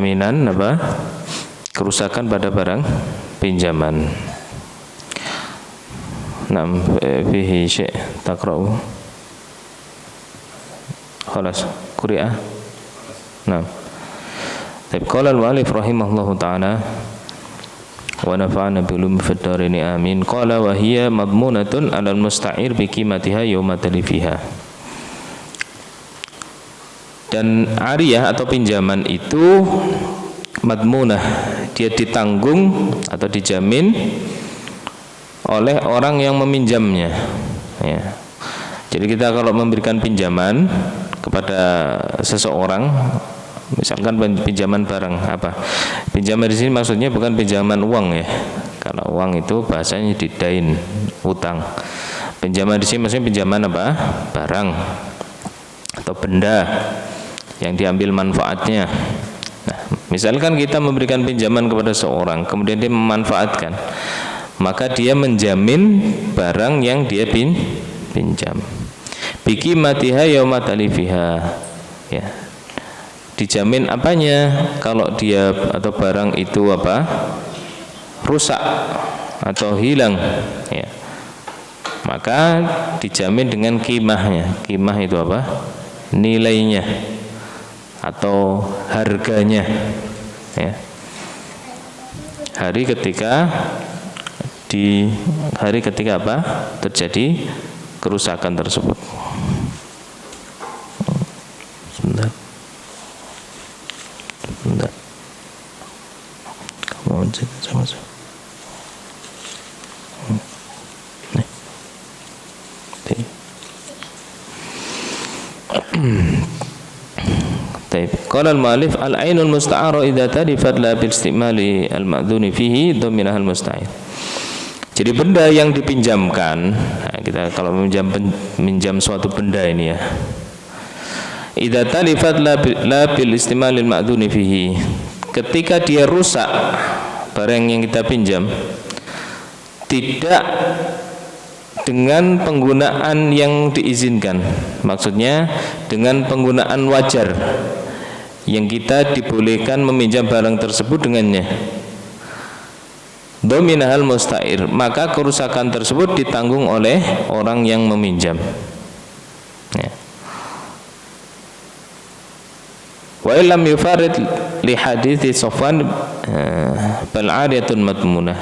jaminan apa? Kerusakan pada barang pinjaman. Nam fihi syai' taqra'u. Khalas, quri'ah. Nah. Tapi qala al-mu'allif rahimahullahu ta'ala wa nafa'ana bi ulumi fid dharain amin. Qala wa hiya madmunatun 'alal musta'ir bi qimatiha yawma talifiha. Dan ariyah atau pinjaman itu madmunah, dia ditanggung atau dijamin oleh orang yang meminjamnya, ya. Jadi kita kalau memberikan pinjaman kepada seseorang, misalkan pinjaman barang apa? Pinjaman di sini maksudnya bukan pinjaman uang, ya. Kalau uang itu bahasanya didain, utang. Pinjaman di sini maksudnya pinjaman apa? Barang atau benda yang diambil manfaatnya. Nah, misalkan kita memberikan pinjaman kepada seorang, kemudian dia memanfaatkan, maka dia menjamin barang yang dia pinjam. Biki matiha yauma talifiha, ya. Dijamin apanya? Kalau dia atau barang itu apa? Rusak atau hilang, ya. Maka dijamin dengan qimahnya. Qimah itu apa? Nilainya atau harganya, ya. Hari ketika apa? Terjadi kerusakan tersebut. Sebentar. Kamu cek sama-sama. Qala al-mu'allif al-'ainul musta'ara idza talifat la bil istimali al-ma'dhuni fihi dhaminaha al-musta'ir. Jadi benda yang dipinjamkan, nah kita kalau minjam suatu benda ini, ya. Idza talifat la bil istimali al-ma'dhuni fihi. Ketika dia rusak barang yang kita pinjam tidak dengan penggunaan yang diizinkan, maksudnya dengan penggunaan wajar yang kita dibolehkan meminjam barang tersebut dengannya, dominahal musta'ir, maka kerusakan tersebut ditanggung oleh orang yang meminjam, ya. Wa illam yufarid li hadithi Safwan bal 'ariyatun madmunah,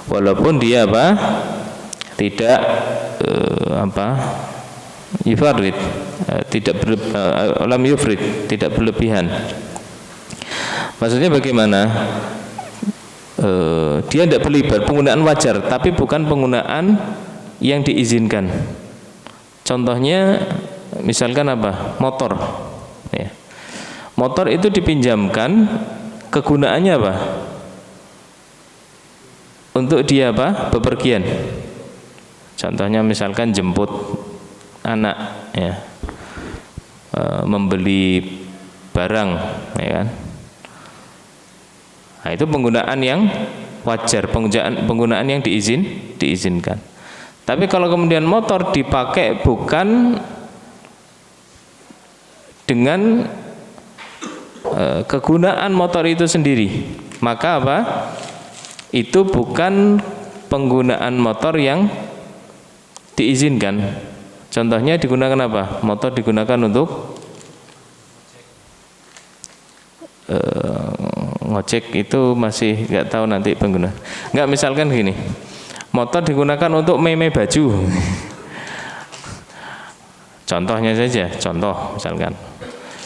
walaupun dia apa? Tidak yufarid, tidak lam yufrid, tidak berlebihan. Maksudnya bagaimana? Dia tidak berlebihan, penggunaan wajar, tapi bukan penggunaan yang diizinkan. Contohnya, misalkan apa? Motor, ya. Motor itu dipinjamkan, kegunaannya apa? Untuk dia apa? Bepergian. Contohnya misalkan jemput anak, ya, membeli barang, ya kan. Nah, itu penggunaan yang wajar, penggunaan yang diizinkan. Tapi kalau kemudian motor dipakai bukan dengan kegunaan motor itu sendiri, maka apa? Itu bukan penggunaan motor yang diizinkan. Contohnya digunakan apa? Motor digunakan untuk ngojek, itu masih nggak tahu nanti pengguna. Nggak, misalkan gini, motor digunakan untuk meme baju. Contohnya saja, contoh misalkan.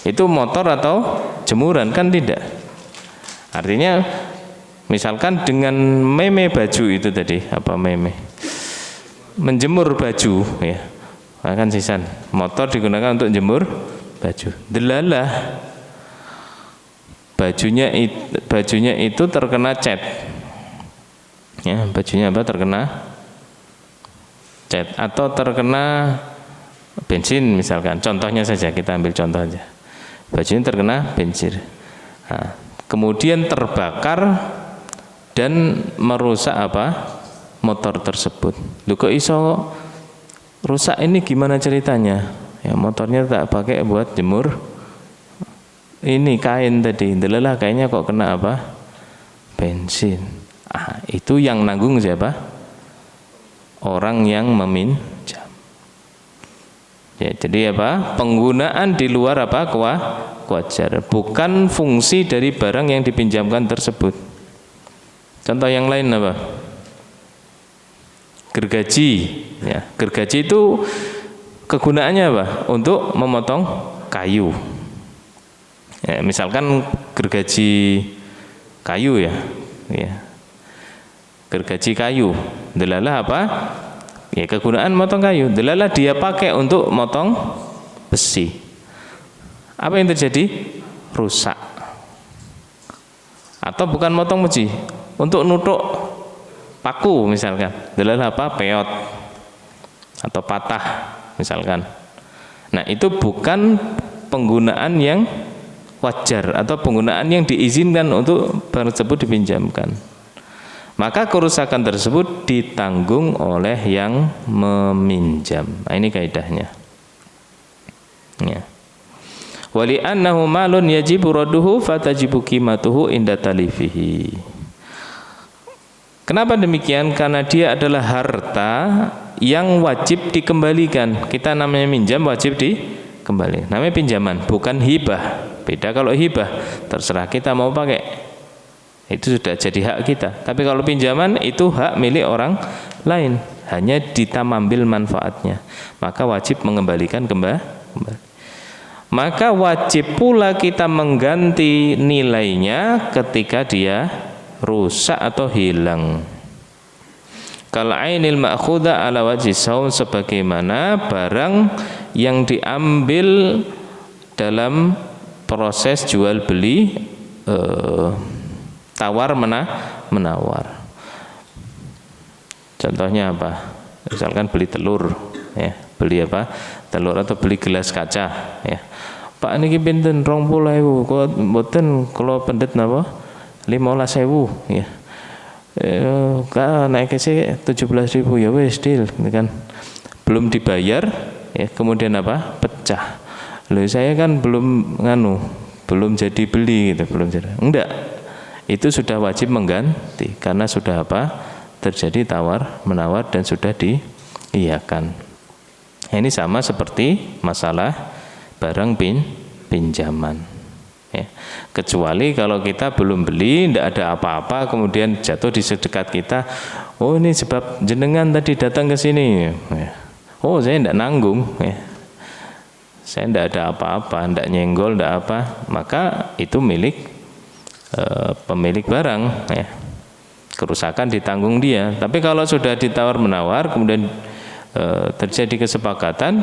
Itu motor atau jemuran? Kan tidak. Artinya misalkan dengan meme baju itu tadi, apa meme? Menjemur baju, ya. Kan sisan. Motor digunakan untuk jemur baju. Delalah. Bajunya itu terkena cat. Ya, bajunya apa? Terkena cat atau terkena bensin misalkan. Contohnya saja, kita ambil contoh aja. Bajunya terkena bensin. Nah, kemudian terbakar dan merusak apa? Motor tersebut. Loh, kok iso rusak ini, gimana ceritanya? Ya, motornya tak pakai buat jemur ini kain tadi, delalah kainnya kok kena apa? Bensin. Itu yang nanggung siapa? Orang yang meminjam. Ya, jadi apa? Penggunaan di luar apa? Wajar. Bukan fungsi dari barang yang dipinjamkan tersebut. Contoh yang lain apa? Gergaji. Ya, gergaji itu kegunaannya apa? Untuk memotong kayu. Ya, misalkan gergaji kayu ya. Gergaji kayu. Delalah apa? Ya, kegunaan motong kayu. Delalah dia pakai untuk motong besi. Apa yang terjadi? Rusak. Atau bukan motong besi, untuk nutuk paku misalkan. Delalah apa? Peot atau patah misalkan. Nah, itu bukan penggunaan yang wajar atau penggunaan yang diizinkan untuk barang tersebut dipinjamkan. Maka kerusakan tersebut ditanggung oleh yang meminjam. Nah, ini kaidahnya. Ya. Wali annahu malun yajibu radduhu fatajibu qimatuhu inda talifihi. Kenapa demikian? Karena dia adalah harta yang wajib dikembalikan. Kita namanya minjam wajib dikembalikan. Namanya pinjaman, bukan hibah. Beda kalau hibah, terserah kita mau pakai. Itu sudah jadi hak kita. Tapi kalau pinjaman itu hak milik orang lain, hanya kita ambil manfaatnya. Maka wajib mengembalikan kembali. Maka wajib pula kita mengganti nilainya ketika dia rusak atau hilang. Kal ainil ma'khudha ala wajhi saum, sebagaimana barang yang diambil dalam proses jual beli, tawar menawar. Contohnya apa? Misalkan beli telur, ya, beli apa? Telur atau beli gelas kaca, ya. Pak niki pinten 20.000, kok mboten kula pendet napa? 15.000, ya. Naik sih 17.000, ya wis deal, kan. Belum dibayar, ya, kemudian apa? Pecah. Loh, saya kan belum belum jadi beli gitu, belum jadi. Enggak. Itu sudah wajib mengganti karena sudah apa? Terjadi tawar menawar dan sudah diiyakan. Ini sama seperti masalah barang pinjaman. Ya. Kecuali kalau kita belum beli, tidak ada apa-apa, kemudian jatuh di sedekat kita. Oh, ini sebab jenengan tadi datang ke sini. Ya. Oh, saya tidak nanggung. Ya. Saya tidak ada apa-apa, tidak nyenggol, tidak apa. Maka itu milik pemilik barang, ya. Kerusakan ditanggung dia. Tapi kalau sudah ditawar menawar, kemudian terjadi kesepakatan,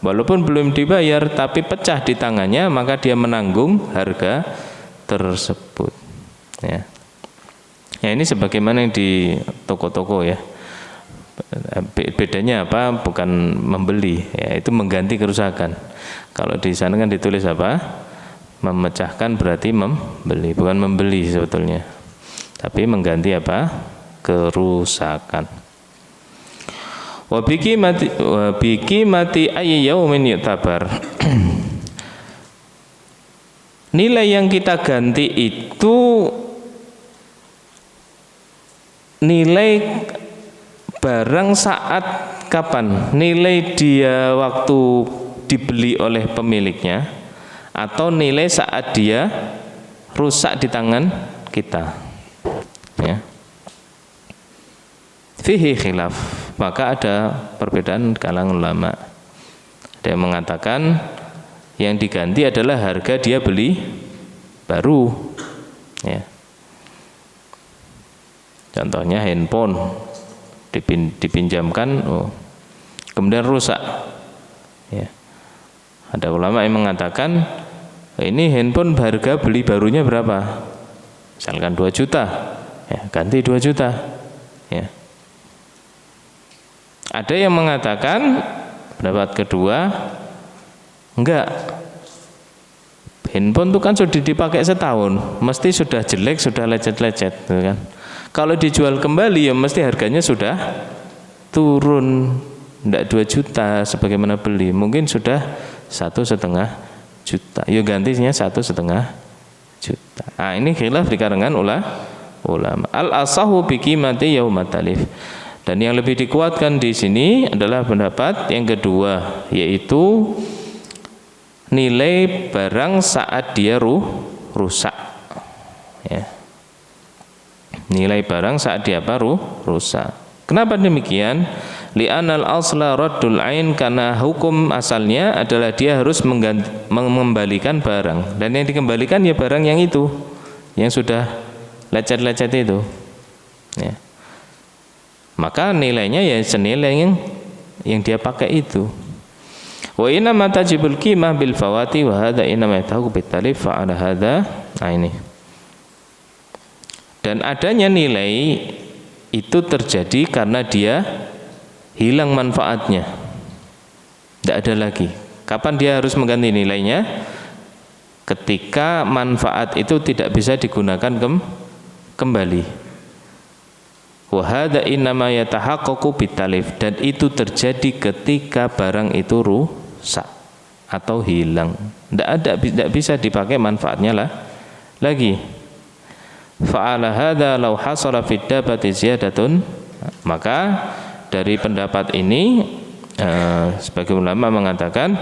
walaupun belum dibayar tapi pecah di tangannya, maka dia menanggung harga tersebut, ya. Ya, ini sebagaimana yang di toko-toko, ya. Bedanya apa? Bukan membeli, ya, itu mengganti kerusakan. Kalau di sana kan ditulis apa? Memecahkan berarti membeli, bukan membeli sebetulnya, tapi mengganti apa? Kerusakan. Wabiki mati ayyi yaumin yu'tabar. Nilai yang kita ganti itu nilai barang saat kapan? Nilai dia waktu dibeli oleh pemiliknya, atau nilai saat dia rusak di tangan kita, ya. Fihi khilaf, maka ada perbedaan kalangan ulama. Ada yang mengatakan yang diganti adalah harga dia beli baru, ya. Contohnya handphone dipinjamkan, kemudian rusak, ya. Ada ulama yang mengatakan ini handphone harga beli barunya berapa? Misalkan 2 juta, ya, ganti 2 juta, ya. Ada yang mengatakan pendapat kedua, enggak. Handphone itu kan sudah dipakai setahun, mesti sudah jelek, sudah lecet-lecet, kan. Kalau dijual kembali ya mesti harganya sudah turun, enggak 2 juta sebagaimana beli, mungkin sudah 1,5 juta. Ya gantinya 1,5 juta. Nah, ini khilaf di kalangan ulama. Al-asahu bi qimati yaumat talif. Dan yang lebih dikuatkan di sini adalah pendapat yang kedua, yaitu nilai barang saat dia rusak. Ya. Nilai barang saat dia rusak. Kenapa demikian? Li'anal asla raddul ain, karena hukum asalnya adalah dia harus mengembalikan barang, dan yang dikembalikan ya barang yang itu, yang sudah lecet-lecet itu. Ya. Maka nilainya ya senilai yang dia pakai itu. Wa inna ma tajibul qimah bil fawati wa hadza inna ma yatahu bit talif fa ala hadza. Nah ini. Dan adanya nilai itu terjadi karena dia hilang manfaatnya. Tidak ada lagi. Kapan dia harus mengganti nilainya? Ketika manfaat itu tidak bisa digunakan kembali. Wa hadza innama yatahaqqaqu bitalif, dan itu terjadi ketika barang itu rusak atau hilang. Tidak bisa dipakai manfaatnya lagi. Fa'ala hadza law hasala fid dabati ziyadatun, maka dari pendapat ini sebagian ulama mengatakan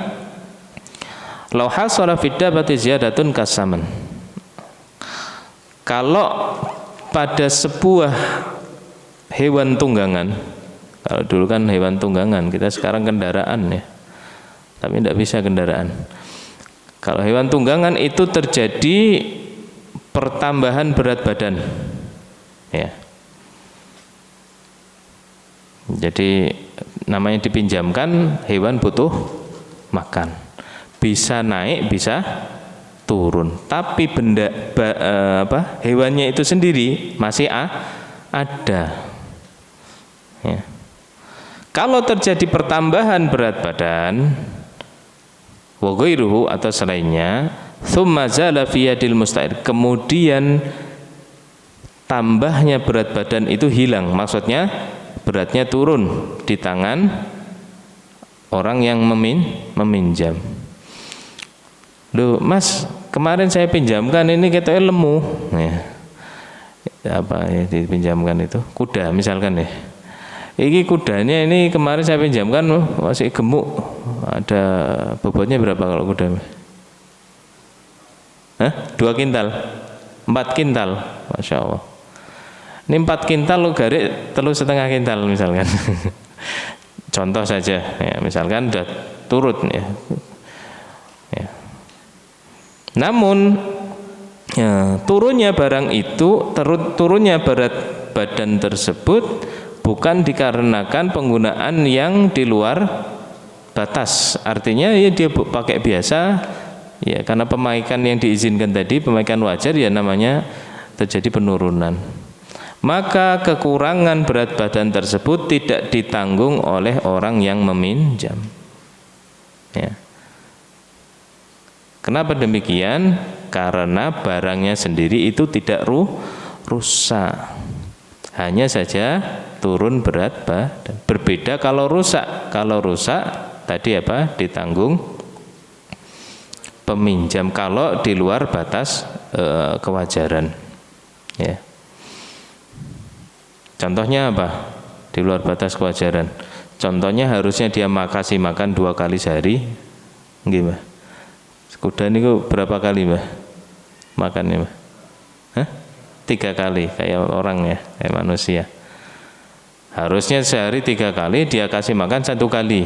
law hasala fid dabati ziyadatun kasaman. Kalau pada sebuah hewan tunggangan, kalau dulu kan hewan tunggangan, kita sekarang kendaraan ya, tapi tidak bisa kendaraan. Kalau hewan tunggangan itu terjadi pertambahan berat badan, ya. Jadi namanya dipinjamkan, hewan butuh makan, bisa naik, bisa turun, tapi hewannya itu sendiri masih ada. Ya. Kalau terjadi pertambahan berat badan wa ghairuhu atau selainnya, tsumma zala fi yadil musta'ir, kemudian tambahnya berat badan itu hilang, maksudnya beratnya turun di tangan orang yang meminjam. Loh mas, kemarin saya pinjamkan ini katanya lemu, ya. Apa ya dipinjamkan itu? Kuda misalkan ya. Ini kudanya ini kemarin saya pinjamkan masih gemuk. Ada bobotnya berapa kalau kuda? 2 kintal, 4 kintal, masya Allah. Ini 4 kintal lo garik 3,5 kintal misalkan. Contoh saja, ya, misalkan sudah turut ya. Ya. Namun ya, turunnya barang itu, turunnya berat badan tersebut bukan dikarenakan penggunaan yang di luar batas. Artinya ya dia pakai biasa, ya karena pemakaian yang diizinkan tadi, pemakaian wajar, ya namanya terjadi penurunan. Maka kekurangan berat badan tersebut tidak ditanggung oleh orang yang meminjam. Ya. Kenapa demikian? Karena barangnya sendiri itu tidak rusak, hanya saja turun berat badan. Berbeda kalau rusak. Kalau rusak tadi apa? Ditanggung peminjam kalau di luar batas kewajaran. Ya. Contohnya apa? Di luar batas kewajaran. Contohnya harusnya dia kasih makan 2 kali sehari. Gimana? Kuda ini berapa kali mbah makannya mbah? 3 kali kayak orang ya, kayak manusia. Harusnya sehari 3 kali, dia kasih makan 1 kali,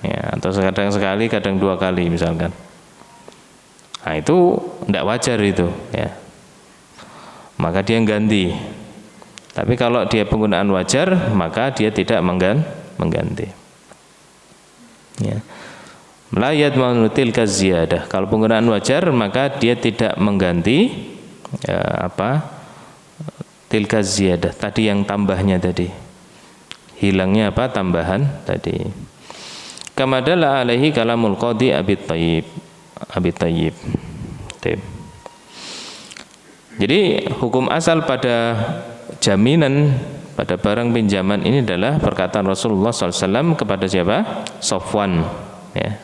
ya, atau kadang sekali, kadang 2 kali misalkan. Nah itu tidak wajar itu, ya. Maka dia ganti. Tapi kalau dia penggunaan wajar, maka dia tidak mengganti. Ya. Layat manutil kaziyadah. Kalau penggunaan wajar, maka dia tidak mengganti tilka ziyadah tadi, yang tambahnya tadi. Hilangnya apa? Tambahan tadi. Kama dalla alaihi kalamul qadi Abi Thayyib. Jadi hukum asal pada jaminan pada barang pinjaman ini adalah perkataan Rasulullah SAW kepada siapa? Sofwan, ya.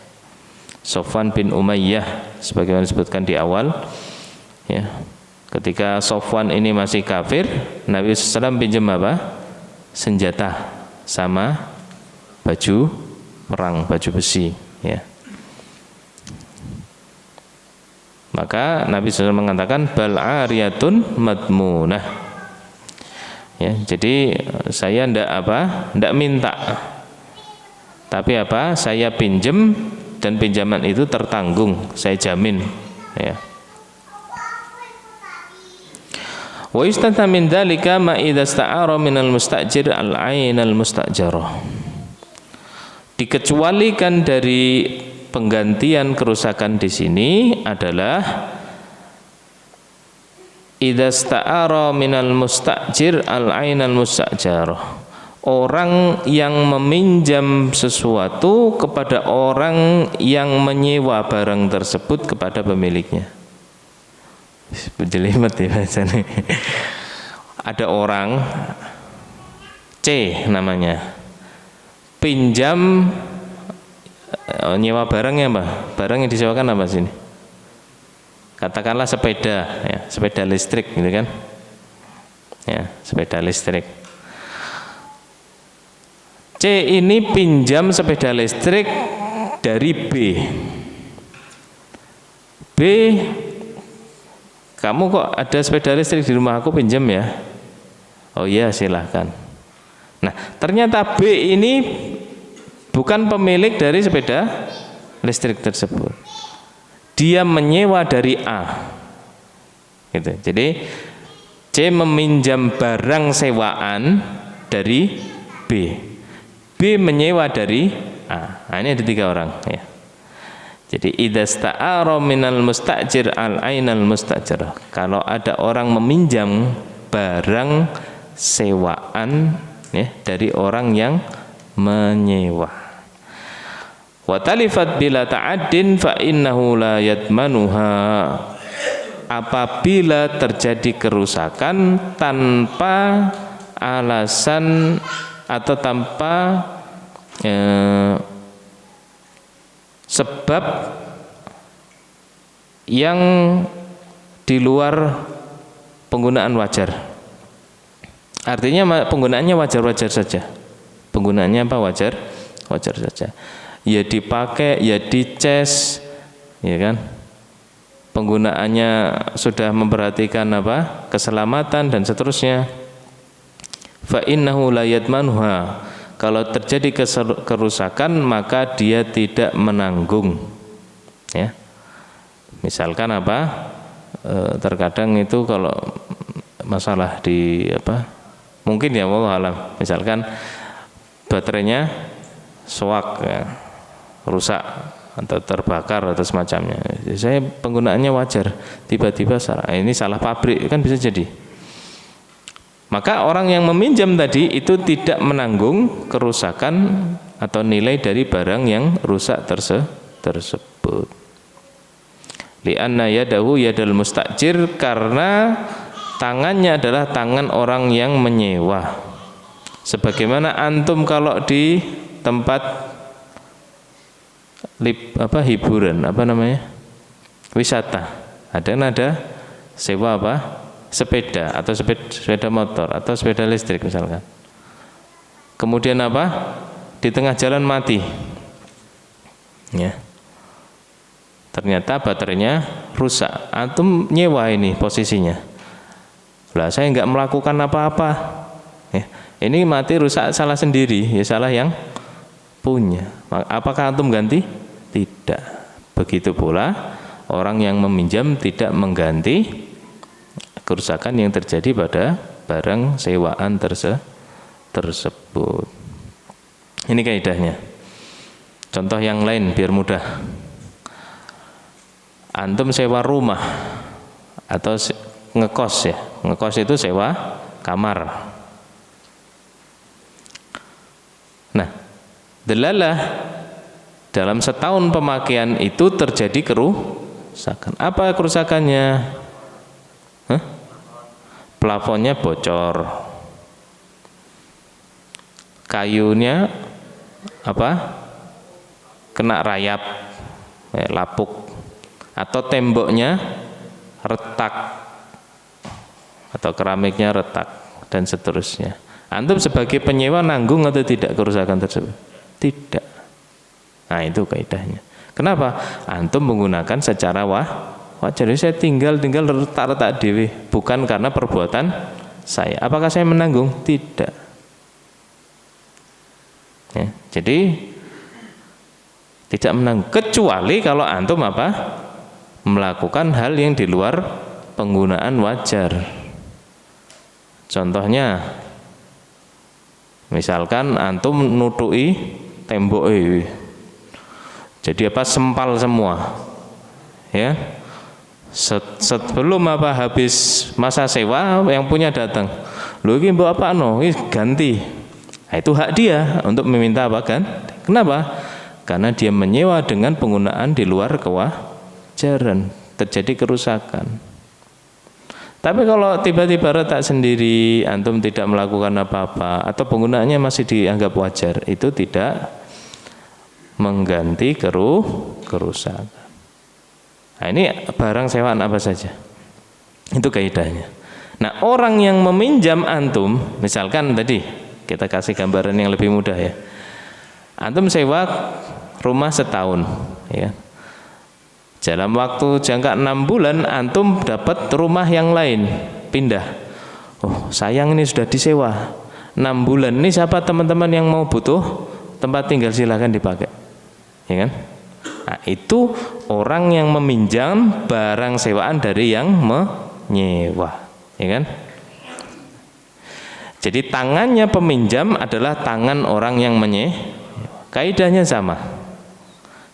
Sofwan bin Umayyah sebagaimana disebutkan di awal ya. Ketika Sofwan ini masih kafir, Nabi SAW pinjam apa? Senjata sama baju perang, baju besi ya. Maka Nabi SAW mengatakan bal ariyatun madmunah ya. Jadi saya ndak minta, tapi apa? Saya pinjam dan pinjaman itu tertanggung, saya jamin ya. Wa istata min dzalika ma idza sta'ara minal mustajir al-ain al-mustajarah. Dikecualikan dari penggantian kerusakan di sini adalah idza sta'ara minal mustajir al-ain al-mustajarah. Orang yang meminjam sesuatu kepada orang yang menyewa barang tersebut kepada pemiliknya. Jelimet ya bahasanya. Ada orang C namanya, pinjam nyewa barangnya apa? Barang yang disewakan apa sini? Katakanlah sepeda ya, sepeda listrik gitu kan. Ya, sepeda listrik. C ini pinjam sepeda listrik dari B. B, kamu kok ada sepeda listrik di rumah aku, pinjam ya? Oh iya, silahkan. Nah, ternyata B ini bukan pemilik dari sepeda listrik tersebut. Dia menyewa dari A. Gitu. Jadi C meminjam barang sewaan dari B. B menyewa dari A. Nah, ini ada 3 orang ya. Jadi idza sta'ara minal mustajir al-ainal mustajarah. Kalau ada orang meminjam barang sewaan ya dari orang yang menyewa. Wa talifat bila ta'addin fa innahu la yadmanuha. Apabila terjadi kerusakan tanpa alasan atau tanpa sebab yang di luar penggunaan wajar. Artinya penggunaannya wajar-wajar saja. Penggunaannya apa? Wajar saja. Ya dipakai, ya dicas, ya kan? Penggunaannya sudah memperhatikan apa? Keselamatan dan seterusnya. Fa innahu la yadmanuha. Kalau terjadi kerusakan maka dia tidak menanggung. Ya. Misalkan apa? Terkadang itu kalau masalah di apa? Mungkin ya wallahu alam. Misalkan baterainya soak ya, rusak atau terbakar atau semacamnya. Saya penggunaannya wajar. Tiba-tiba salah. Ini salah pabrik kan bisa jadi. Maka orang yang meminjam tadi itu tidak menanggung kerusakan atau nilai dari barang yang rusak tersebut. Li'anna yadahu yadal mustajir, karena tangannya adalah tangan orang yang menyewa. Sebagaimana antum kalau di tempat hiburan, wisata, ada sewa sepeda atau sepeda motor atau sepeda listrik misalkan. Kemudian di tengah jalan mati. Ya. Ternyata baterainya rusak. Antum nyewa ini posisinya. Lah saya enggak melakukan apa-apa. Ya. Ini mati rusak salah sendiri, ya salah yang punya. Apakah antum ganti? Tidak. Begitu pula orang yang meminjam tidak mengganti kerusakan yang terjadi pada barang sewaan tersebut. Ini kaidahnya. Contoh yang lain biar mudah. Antum sewa rumah atau ngekos ya. Ngekos itu sewa kamar. Nah, delalah dalam setahun pemakaian itu terjadi kerusakan. Apa kerusakannya? Plafonnya bocor, kayunya kena rayap, lapuk, atau temboknya retak, atau keramiknya retak, dan seterusnya. Antum sebagai penyewa nanggung atau tidak kerusakan tersebut? Tidak. Nah itu kaidahnya. Kenapa? Antum menggunakan secara wajar. Jadi saya tinggal retak-retak dewe, bukan karena perbuatan saya. Apakah saya menanggung? Tidak. Ya, jadi tidak menanggung, kecuali kalau antum apa? Melakukan hal yang di luar penggunaan wajar. Contohnya, misalkan antum nutui tembok, jadi apa? Sempal semua, ya. Sebelum apa habis masa sewa, yang punya datang, lu ini mbok apa no? Ganti. Nah, itu hak dia untuk meminta apa kan? Kenapa? Karena dia menyewa dengan penggunaan di luar kewajaran, terjadi kerusakan. Tapi kalau tiba-tiba retak sendiri, antum tidak melakukan apa-apa, atau penggunaannya masih dianggap wajar, itu tidak mengganti kerusakan. Nah, ini barang sewaan apa saja, itu kaidahnya. Nah, orang yang meminjam antum, misalkan tadi kita kasih gambaran yang lebih mudah ya, antum sewa rumah setahun, ya. Dalam waktu jangka 6 bulan antum dapat rumah yang lain, pindah. Oh sayang, ini sudah disewa 6 bulan, ini siapa teman-teman yang mau butuh tempat tinggal silahkan dipakai, ya kan? Nah, itu orang yang meminjam barang sewaan dari yang menyewa, ya kan? Jadi tangannya peminjam adalah tangan orang yang menyewa. Kaidahnya sama.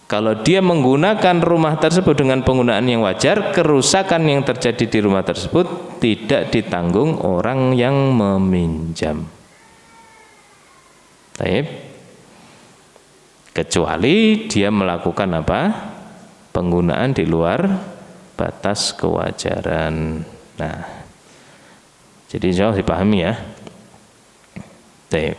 Kalau dia menggunakan rumah tersebut dengan penggunaan yang wajar, kerusakan yang terjadi di rumah tersebut tidak ditanggung orang yang meminjam. Baik. Kecuali dia melakukan apa? Penggunaan di luar batas kewajaran. Nah, jadi jauh dipahami ya. Baik.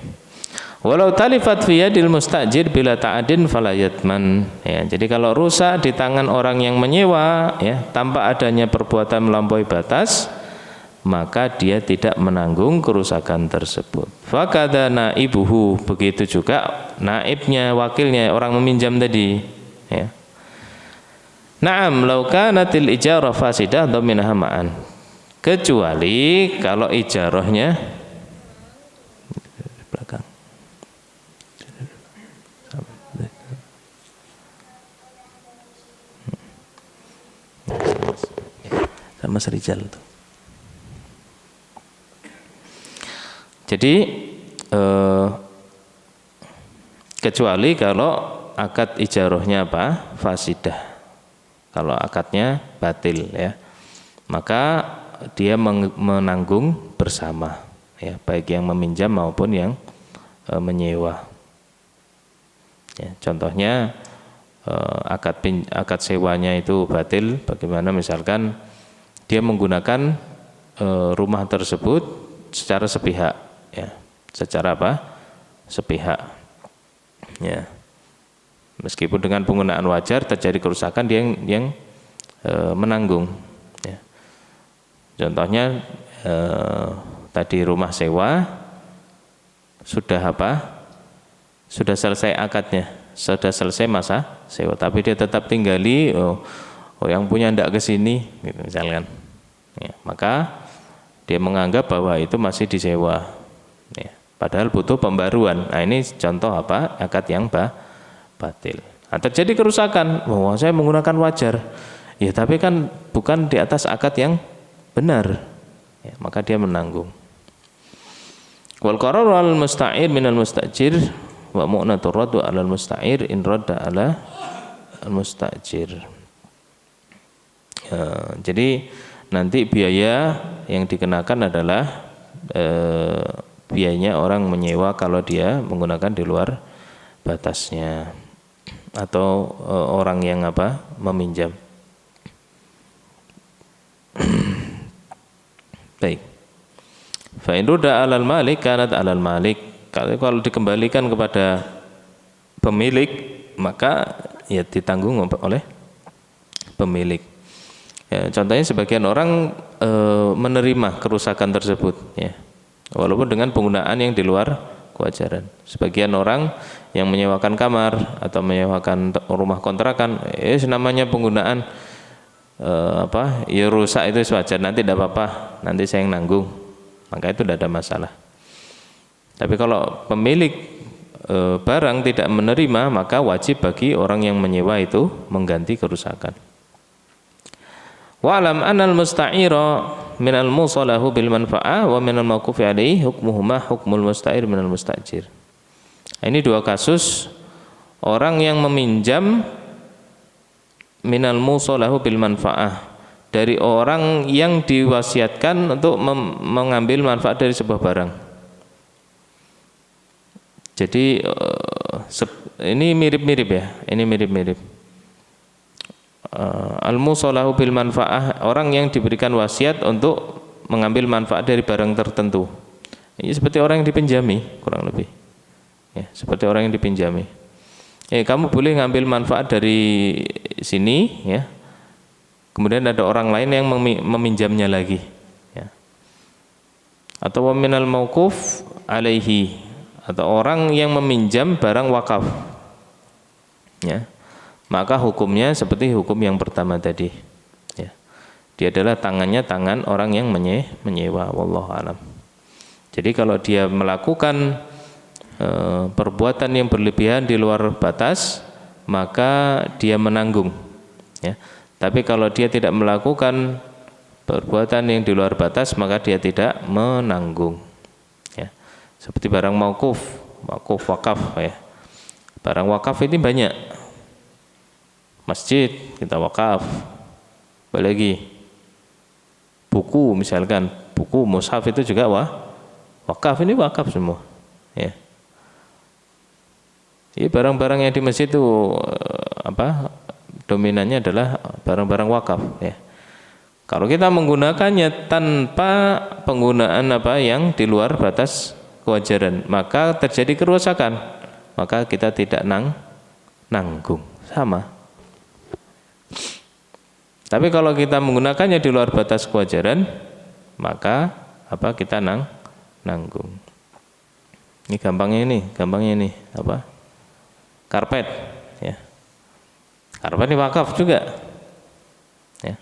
Walau talifat fi yadil mustajir bila ta'adin fala yatman. Ya, jadi kalau rusak di tangan orang yang menyewa, ya, tanpa adanya perbuatan melampaui batas, maka dia tidak menanggung kerusakan tersebut. Fakada naibuhu, begitu juga naibnya, wakilnya, orang meminjam tadi, ya. Na'am law kanatil ijarah fasidah dhaminaha ma'an. Kecuali kalau ijarahnya belakang. Sama Serijal itu. Jadi kecuali kalau akad ijarahnya apa? Fasidah. Kalau akadnya batil, ya, maka dia menanggung bersama, ya, baik yang meminjam maupun yang menyewa. Ya, contohnya akad sewanya itu batil. Bagaimana misalkan dia menggunakan rumah tersebut secara sepihak, ya, secara apa? Sepihak, ya. Meskipun dengan penggunaan wajar terjadi kerusakan, dia yang menanggung, ya. Contohnya tadi rumah sewa sudah apa? Sudah selesai akadnya, sudah selesai masa sewa, tapi dia tetap tinggali, yang punya ndak ke sini, gitu, misalkan, ya, maka dia menganggap bahwa itu masih disewa, ya, padahal butuh pembaruan. Nah, ini contoh apa? Akad yang batil. Nah, terjadi kerusakan, saya menggunakan wajar, ya, tapi kan bukan di atas akad yang benar, ya, maka dia menanggung. Wal qararu al musta'ir minal mustajir wa mu'natur raddu alal musta'ir in radda ala al mustajir. Ya, jadi nanti biaya yang dikenakan adalah biayanya orang menyewa kalau dia menggunakan di luar batasnya, atau orang yang apa? Meminjam. Baik. Fa in rudda 'alal malik kanat 'alal malik. Kalau dikembalikan kepada pemilik, maka ya ditanggung oleh pemilik. Ya, contohnya sebagian orang menerima kerusakan tersebut, ya, walaupun dengan penggunaan yang di luar kewajaran. Sebagian orang yang menyewakan kamar atau menyewakan rumah kontrakan, namanya penggunaan ya rusak itu wajar, nanti tidak apa-apa, nanti saya yang nanggung, maka itu tidak ada masalah. Tapi kalau pemilik barang tidak menerima, maka wajib bagi orang yang menyewa itu mengganti kerusakan. Wa'lam anal musta'ira minal musalahu bil manfa'ah wa minal mawqufi alaihi hukmuhuma hukmul musta'ir minal musta'jir. Ini dua kasus orang yang meminjam minal musalahu bil manfa'ah, dari orang yang diwasiatkan untuk mengambil manfaat dari sebuah barang. Jadi ini mirip-mirip ya, ini mirip-mirip. Al-musalahu bil manfaah, orang yang diberikan wasiat untuk mengambil manfaat dari barang tertentu. Ini seperti orang yang dipinjami, kurang lebih. Ya, seperti orang yang dipinjami. Kamu boleh ngambil manfaat dari sini, ya. Kemudian ada orang lain yang meminjamnya lagi, ya. Atau minal mauquf alaihi, atau orang yang meminjam barang wakaf, ya. Maka hukumnya seperti hukum yang pertama tadi, ya. Dia adalah tangannya tangan orang yang menyewa, wallahu alam. Jadi kalau dia melakukan perbuatan yang berlebihan di luar batas, maka dia menanggung, ya. Tapi kalau dia tidak melakukan perbuatan yang di luar batas, maka dia tidak menanggung, ya. Seperti barang mauquf wakaf, ya. Barang wakaf ini banyak. Masjid kita wakaf, apalagi buku, misalkan buku mushaf itu juga wakaf, ini wakaf semua, ya. Ini barang-barang yang di masjid itu dominannya adalah barang-barang wakaf, ya. Kalau kita menggunakannya tanpa penggunaan yang di luar batas kewajaran, maka terjadi kerusakan, maka kita tidak nanggung, sama. Tapi kalau kita menggunakannya di luar batas kewajaran, maka kita nanggung. Ini gampangnya ini karpet, ya. Karpet ini wakaf juga, ya.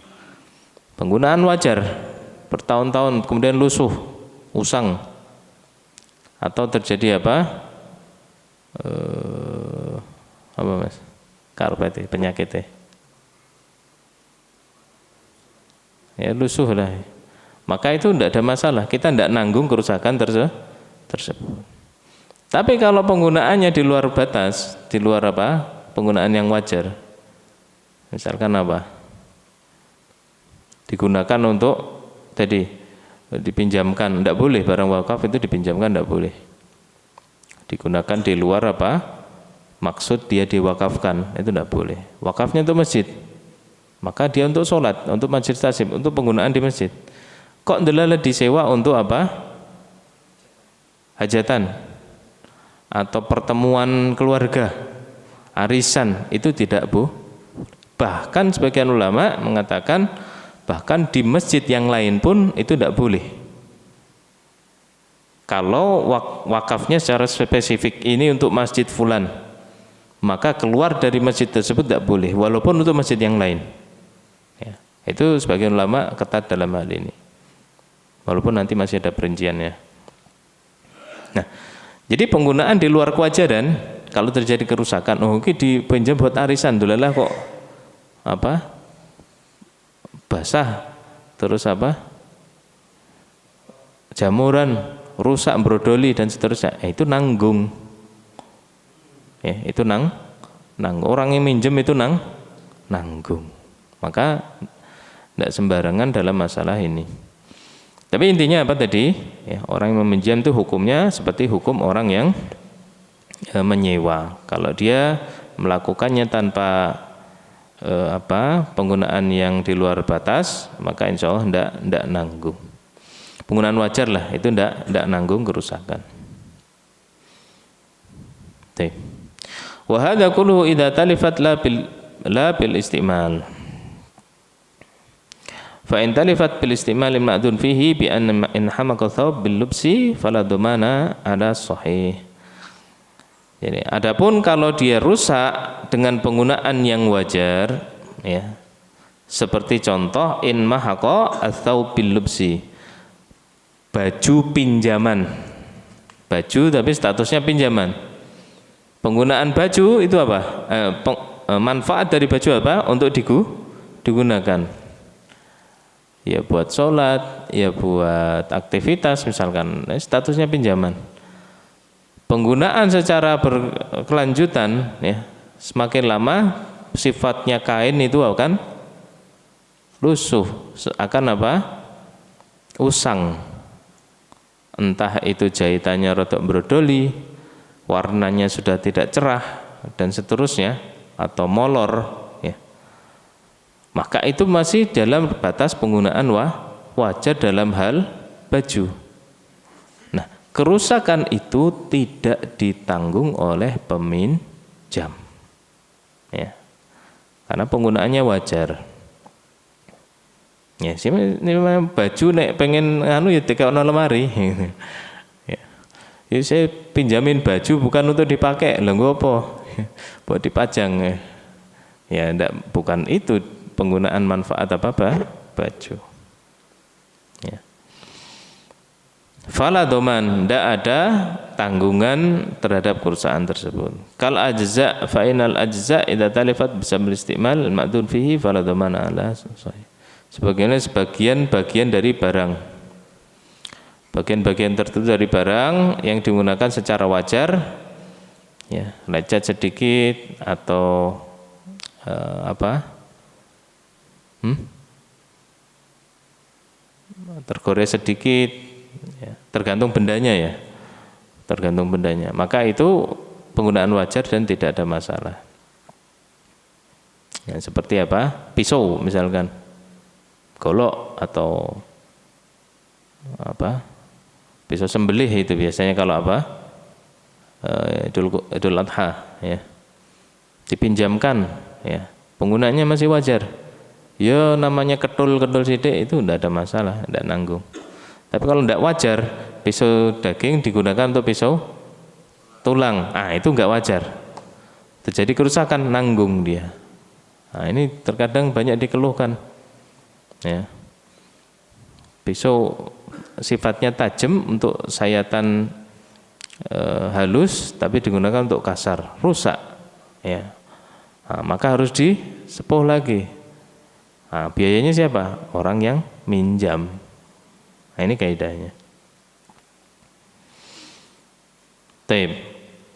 Penggunaan wajar bertahun-tahun, kemudian lusuh, usang, atau terjadi mas? Karpet ini penyakitnya, ya lusuh lah, maka itu tidak ada masalah, kita tidak nanggung kerusakan tersebut. Tapi kalau penggunaannya di luar batas, di luar penggunaan yang wajar, misalkan digunakan untuk tadi dipinjamkan, tidak boleh, barang wakaf itu dipinjamkan, tidak boleh. Digunakan di luar maksud dia diwakafkan, itu tidak boleh. Wakafnya untuk masjid, maka dia untuk sholat, untuk majlis tasbih, untuk penggunaan di masjid. Kok ndelalah disewa untuk hajatan atau pertemuan keluarga, arisan, itu tidak bahkan sebagian ulama mengatakan bahkan di masjid yang lain pun itu tidak boleh. Kalau wakafnya secara spesifik ini untuk masjid fulan, maka keluar dari masjid tersebut tidak boleh, walaupun untuk masjid yang lain, ya. Itu sebagian ulama ketat dalam hal ini, walaupun nanti masih ada perinciannya. Nah, jadi penggunaan di luar kewajaran, kalau terjadi kerusakan, dipinjam buat arisan, dulalah kok basah, terus jamuran, rusak, brodoli dan seterusnya, itu nanggung, ya, itu nanggung. Orang yang minjem itu nanggung. Maka tidak sembarangan dalam masalah ini. Tapi intinya tadi, ya, orang yang meminjam itu hukumnya seperti hukum orang yang menyewa. Kalau dia melakukannya tanpa penggunaan yang di luar batas, maka insya Allah tidak nanggung. Penggunaan wajar lah, itu tidak nanggung kerusakan. Wa hadza kulluhu idza talifat la bil istimal. Fa in talifat bil istimal ma'dun fihi bi an in hamaka thawb bil lubsi fala dhamana ala sahih. Jadi adapun kalau dia rusak dengan penggunaan yang wajar, ya. Seperti contoh in mahaqa athawb bil lubsi. Baju pinjaman. Baju tapi statusnya pinjaman. Penggunaan baju itu apa? Manfaat dari baju apa? Untuk digunakan. Ya buat sholat, ya buat aktivitas misalkan, statusnya pinjaman. Penggunaan secara berkelanjutan, ya, semakin lama sifatnya kain itu akan lusuh, akan apa? Usang. Entah itu jahitannya rodok brodoli, warnanya sudah tidak cerah dan seterusnya, atau molor. Maka itu masih dalam batas penggunaan wajar dalam hal baju. Nah, kerusakan itu tidak ditanggung oleh peminjam, ya, karena penggunaannya wajar. Ya, sih ini baju nek pengen anu ya dikekno lemari. Ya. Ya saya pinjamin baju bukan untuk dipakai, lho nggo apa? Buat dipajang. Ya, enggak, bukan itu penggunaan manfaat apa baju. Ya. Fala doman, tidak ada tanggungan terhadap kerusakan tersebut. Kal ajza fa inal ajza idza talifat bisa beristimal ma'dun fihi fala doman ala sahih. Sebagaimana sebagian dari barang, bagian-bagian tertentu dari barang yang digunakan secara wajar, ya, lecet sedikit atau tergores sedikit, ya, tergantung bendanya, ya, tergantung bendanya. Maka itu penggunaan wajar dan tidak ada masalah. Ya, seperti apa? Pisau misalkan, golok atau apa? Pisau sembelih itu biasanya kalau apa? Idul Adha, ya, dipinjamkan, ya, penggunaannya masih wajar. Ya namanya ketul sidik itu tidak ada masalah, tidak nanggung. Tapi kalau tidak wajar, pisau daging digunakan untuk pisau tulang, itu enggak wajar. Terjadi kerusakan, nanggung dia. Nah, ini terkadang banyak dikeluhkan. Ya. Pisau sifatnya tajam untuk sayatan halus, tapi digunakan untuk kasar, rusak. Ya. Nah, maka harus disepuh lagi. Nah, biayanya siapa? Orang yang minjam. Nah, ini kaidahnya. Taib.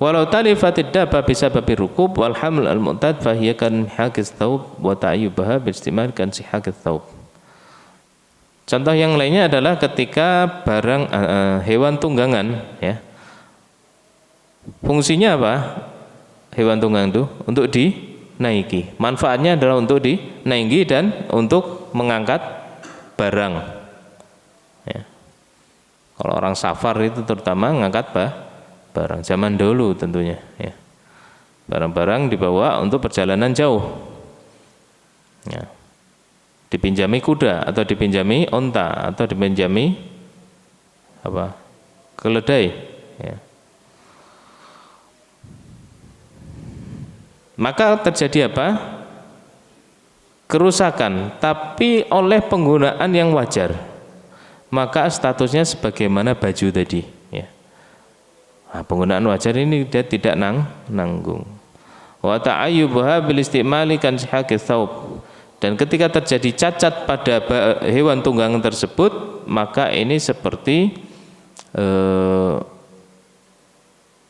Walau talifatid dabba bisababi rukub wal haml al mu'tad fa hiya kan haqiz thawb wa ta'ayyubaha bil istimal kan sihaqiz thawb. Contoh yang lainnya adalah ketika barang hewan tunggangan, ya. Fungsinya apa? Hewan tunggang itu untuk dinaiki. Manfaatnya adalah untuk dinaiki dan untuk mengangkat barang. Ya. Kalau orang safar itu terutama mengangkat barang zaman dulu tentunya. Ya. Barang-barang dibawa untuk perjalanan jauh. Ya. Dipinjami kuda atau dipinjami onta atau dipinjami keledai. Ya. Maka terjadi apa? Kerusakan, tapi oleh penggunaan yang wajar. Maka statusnya sebagaimana baju tadi. Ya. Nah, penggunaan wajar ini dia tidak nanggung. Wa ta'ayyubuha bil istimali kan sihaqi thawb. Dan ketika terjadi cacat pada hewan tunggangan tersebut, maka ini seperti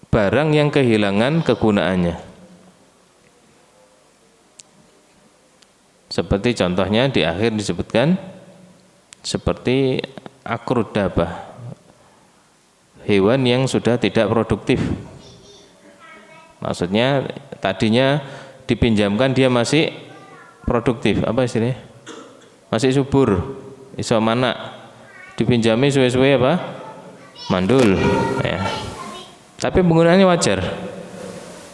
barang yang kehilangan kegunaannya. Seperti contohnya di akhir disebutkan seperti akrud dabah, hewan yang sudah tidak produktif. Maksudnya tadinya dipinjamkan dia masih produktif, apa istilahnya? Masih subur, iso mana? Dipinjami suwe-suwe apa? Mandul, ya. Tapi penggunaannya wajar.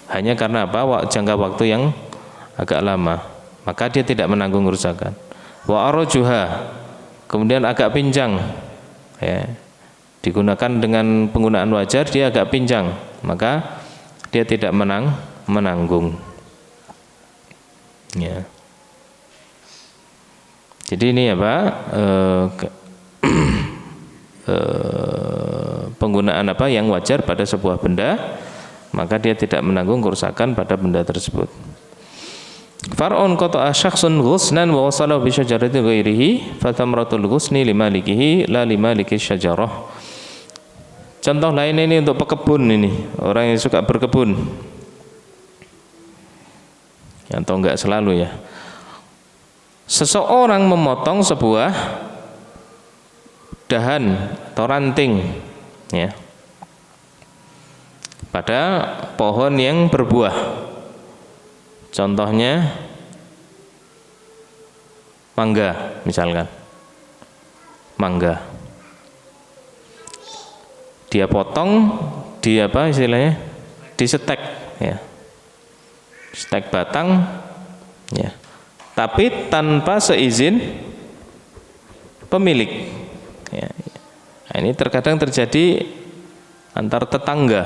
hanya karena apa? Jangka waktu yang agak lama, maka dia tidak menanggung kerusakan. Wa arjuha, kemudian agak pincang, ya, digunakan dengan penggunaan wajar, dia agak pincang, maka dia tidak menanggung. Ya. Jadi ini apa? Penggunaan apa yang wajar pada sebuah benda, maka dia tidak menanggung kerusakan pada benda tersebut. Far'un qata'a syakhsun ghusnan wa wasalahu bi syajaratin ghairihi fa thamratul ghusni limalikihi la limaliki syajarah. Contoh lain ini untuk pekebun, ini orang yang suka berkebun, atau enggak selalu ya. Seseorang memotong sebuah dahan atau ranting, ya, pada pohon yang berbuah. Contohnya mangga, misalkan mangga. Dia potong, dia apa istilahnya? Disetek, ya. Setek batang, ya. Tapi tanpa seizin pemilik. Ya. Nah, ini terkadang terjadi antar tetangga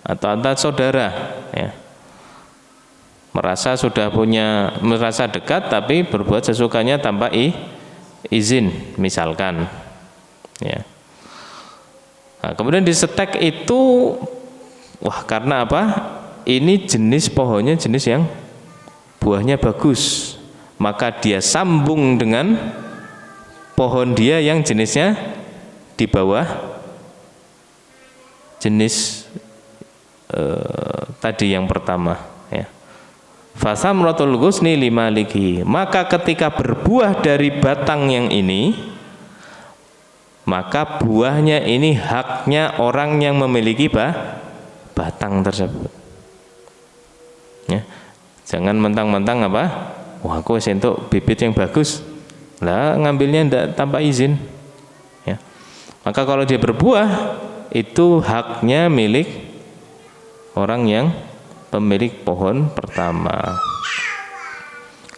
atau antar saudara, ya. Merasa dekat tapi berbuat sesukanya tanpa izin, misalkan, ya. Nah, kemudian disetek itu, wah, karena apa? Ini jenis pohonnya jenis yang buahnya bagus, maka dia sambung dengan pohon dia yang jenisnya di bawah jenis tadi yang pertama, ya. Fasamratul ghusni limaliki, maka ketika berbuah dari batang yang ini, maka buahnya ini haknya orang yang memiliki batang tersebut, ya. Jangan mentang-mentang apa? Wah, aku sentuk bibit yang bagus, lah ngambilnya ndak tanpa izin, ya. Maka kalau dia berbuah, itu haknya milik orang yang pemilik pohon pertama.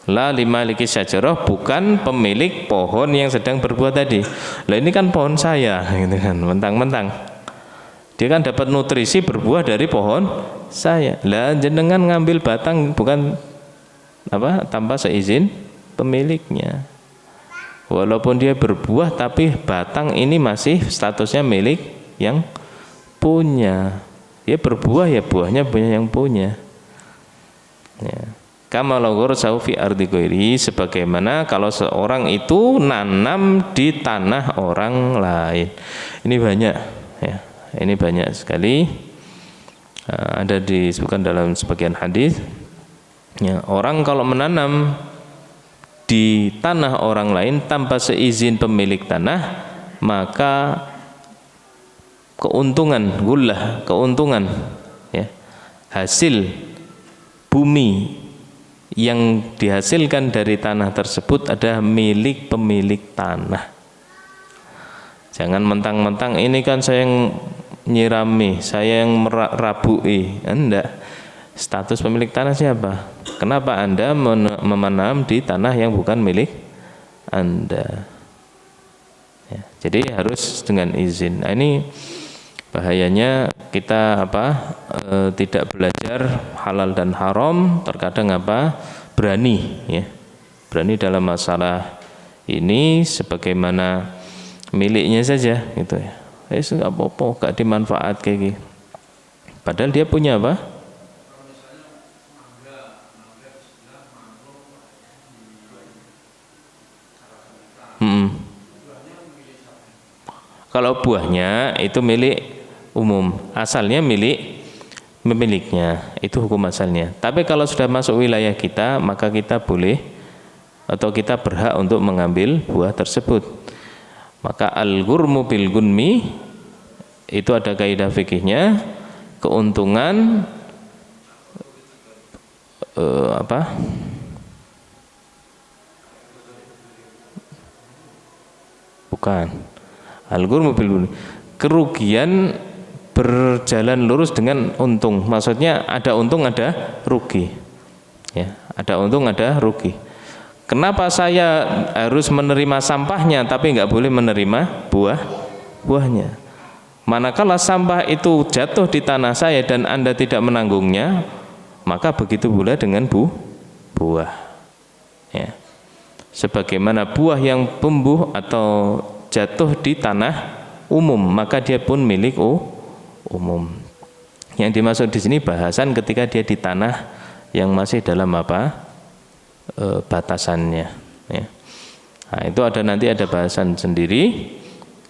La limaliki syajarah, bukan pemilik pohon yang sedang berbuah tadi. Lah ini kan pohon saya, gitu kan, mentang-mentang dia kan dapat nutrisi berbuah dari pohon saya. Lah jenengan ngambil batang bukan apa? Tanpa seizin pemiliknya. Walaupun dia berbuah, tapi batang ini masih statusnya milik yang punya. Dia berbuah, ya buahnya punya yang punya, ya. Kama law gharsahu fi ardi ghairi, sebagaimana kalau seorang itu nanam di tanah orang lain. Ini banyak, ya. Ini banyak sekali, ada disebutkan dalam sebagian hadis, ya, orang kalau menanam di tanah orang lain tanpa seizin pemilik tanah, maka keuntungan gullah, keuntungan, ya, hasil bumi yang dihasilkan dari tanah tersebut ada milik pemilik tanah. Jangan mentang-mentang ini kan saya yang nyirami, saya yang merabui. Enggak. Status pemilik tanah siapa? Kenapa Anda menanam di tanah yang bukan milik Anda? Ya, jadi harus dengan izin. Nah, ini bahayanya kita tidak belajar halal dan haram, terkadang berani, ya, berani dalam masalah ini sebagaimana miliknya saja, gitu ya. Nggak apa-apa, nggak dimanfaat kayak gitu. Padahal dia punya apa? Kalau buahnya itu milik umum, asalnya milik pemiliknya, itu hukum asalnya. Tapi kalau sudah masuk wilayah kita, maka kita boleh atau kita berhak untuk mengambil buah tersebut. Maka al-ghurmu bil gunmi itu ada kaidah fikihnya, keuntungan bukan al-ghurmu bil gunmi, kerugian berjalan lurus dengan untung. Maksudnya ada untung ada rugi. Ya, ada untung ada rugi. Kenapa saya harus menerima sampahnya tapi nggak boleh menerima buahnya? Manakala sampah itu jatuh di tanah saya dan Anda tidak menanggungnya, maka begitu pula dengan buah. Ya. Sebagaimana buah yang tumbuh atau jatuh di tanah umum, maka dia pun milik umum. Yang dimaksud di sini bahasan ketika dia di tanah yang masih dalam batasannya. Ya. Nah, itu nanti ada bahasan sendiri.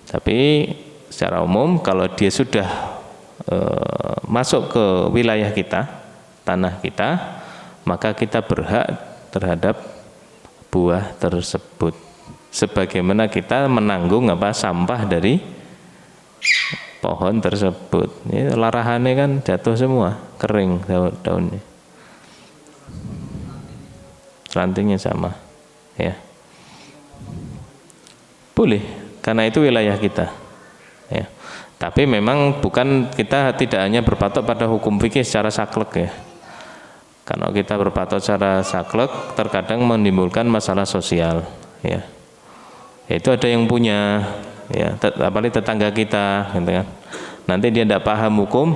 Tapi secara umum kalau dia sudah masuk ke wilayah kita, tanah kita, maka kita berhak terhadap buah tersebut. Sebagaimana kita menanggung sampah dari pohon tersebut. Ini larahannya kan jatuh semua, kering daunnya. Rantingnya sama, ya. Boleh, karena itu wilayah kita, ya. Tapi memang kita tidak hanya berpatok pada hukum fikih secara saklek, ya. Kalau kita berpatok secara saklek, terkadang menimbulkan masalah sosial, ya. Yaitu ada yang punya, ya, apalagi tetangga kita, gitu kan. Nanti dia tidak paham hukum,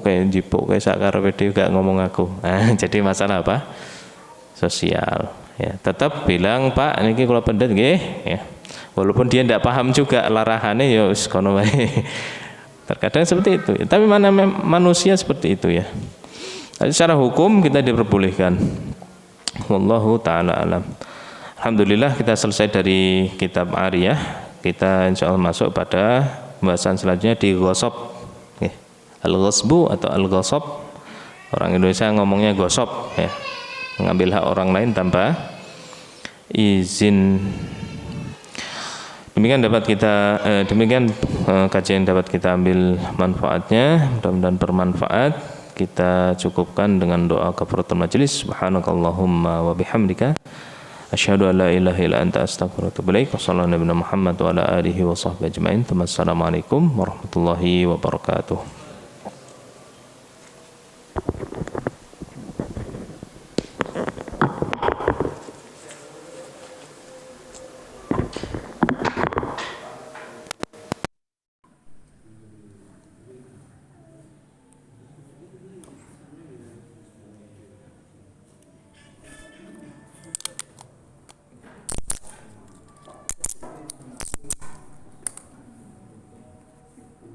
kayak jipuk, kayak sakar, dia juga ngomong aku. Nah, jadi masalah apa? Sosial, ya. Tetap bilang, Pak, niki kula pendet nggih, ya. Walaupun dia tidak paham juga larahannya, ya wis kono wae. Terkadang seperti itu, ya. Tapi manusia seperti itu, ya. Jadi secara hukum kita diperbolehkan. Wallahu taala alam. Alhamdulillah kita selesai dari kitab Ariyah. Kita insyaallah masuk pada pembahasan selanjutnya di ghasab. Al-ghasbu atau al-ghasab. Orang Indonesia ngomongnya gosop, ya. Mengambil hak orang lain tanpa izin. Demikian kajian dapat kita ambil manfaatnya, mudah-mudahan bermanfaat. Kita cukupkan dengan doa kafaratul majelis. Subhanakallahumma wa bihamdika asyhadu an la ilaha illa anta astaghfiruka wa atubu ilaik. Wassallallahu Muhammad wa ala alihi wa sahbihi ajmain. Assalamualaikum warahmatullahi wabarakatuh.